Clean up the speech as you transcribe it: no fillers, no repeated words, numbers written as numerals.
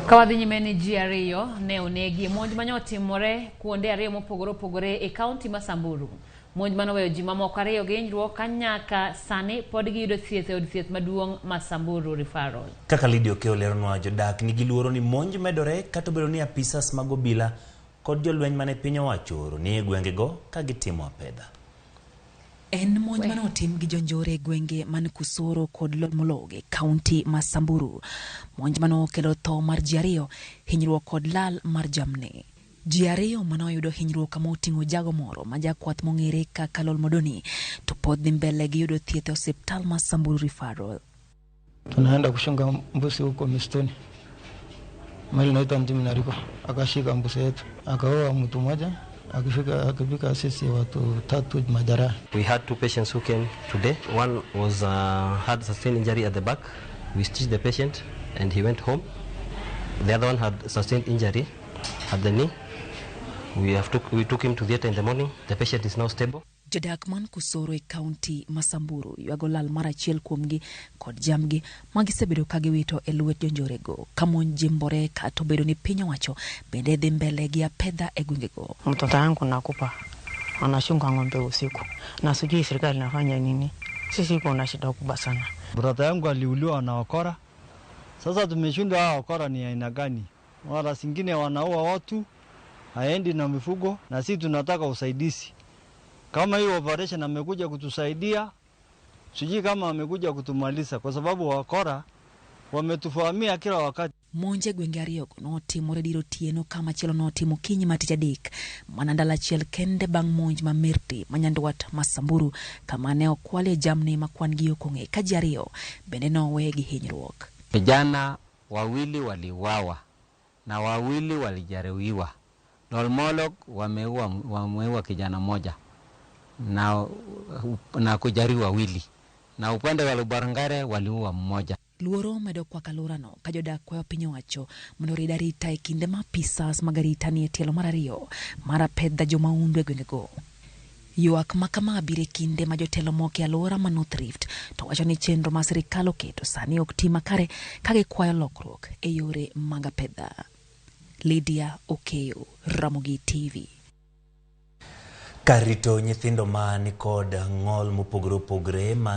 Kawadhi nyimeni ji ariyo ne onegi monj manyotimore kuonde ariyo mopogore opogore e kaunti ma Samburu. Monj manoweyo ji mamoko ariyo gi hinyruok ka nyaka sani pod giyudo thieth e od thieth maduong' ma Samburu Referral. Kaka Lydia Okeo leronwa, jodak nigi luoro ni monj medore kata obedo ni apisas mag obila kod jolweny mane piny owacho oro ni e gwengego ka gitimo apedha. En monj manotim gi jonjore gwenge man Kusoro kod Lolmologe kaunti ma Samburu. Monj manokelo tho mar ji ariyo, hinyruok kod lal mar jamni. Ji ariyo manoyudo hinyruok kama oting'o jago moro ma jakwath mong'ere kaka Lolmodoni to pod dhi mbele gi yudo thieth e osiptal ma Samburu Referral. Tunaenda kushunga mbuzi huko msituni. Mali naitwa Mtimi Nariko, akashika mbuzi yetu, akaoa mtu mmoja. Akifika sisi watu tatu majeraha. We had two patients who came today. One was had sustained injury at the back. We stitched the patient and he went home. The other one had sustained injury at the knee. We took him to theatre in the morning. The patient is now stable. Jodak man Kusoro e kaunti ma Samburu yuago lal mar achiel kuomgi kod jamgi magisebedo ka giwito e lwet jonjorego ka monj jimbore kata obedo ni piny owacho bende dhi mbele gi apedha e gwengego. Mtoto yangu nakupa anachunga ng'ombe usiku na sijui serikali inafanya nini. Sisi kuna shida kubwa sana. Brother yangu aliuliwa na wakora. Sasa tumeshindwa hao wakora ni aina gani? Wala singine wanaua watu, haendi na mifugo, na sisi tunataka usaidizi. Kama hiyo operation amekuja kutusaidia, sijui kama amekuja kutumaliza kwa sababu wakora wametufahamia kila wakati. Monje gwenge ariyo notimore diro tieno kama chelo notimo kinyi matich adek manandala chiel kende bang' monj ma Mirti manyandwat ma Samburu kama ne okwale jamni makwan gi okong'e ka ji ariyo bende nowe gi hinyruok. Vijana wawili waliuawa na wawili walijeruhiwa. Lolmolog wameua kijana moja na kujeruhi wawili, na upande wa Lubarngare waliua mmoja. Luoro medo kwa kalorano ka jodak kwayo piny owacho mondo rid arita e kinde ma apisas mag arita ni e tielo mar ariyo mar apedha jomaundu e gwengego. Ywak makama bire kinde ma jotelo moko e alwora ma North Rift to wacho ni chenro ma sirikal oketo sani ok ti makare ka gikwayo lokruok e yore mag apedha. Lydia Okeo, Ramogi TV. Karito nyithindo ma ni kod ng'ol mopogore opogore ma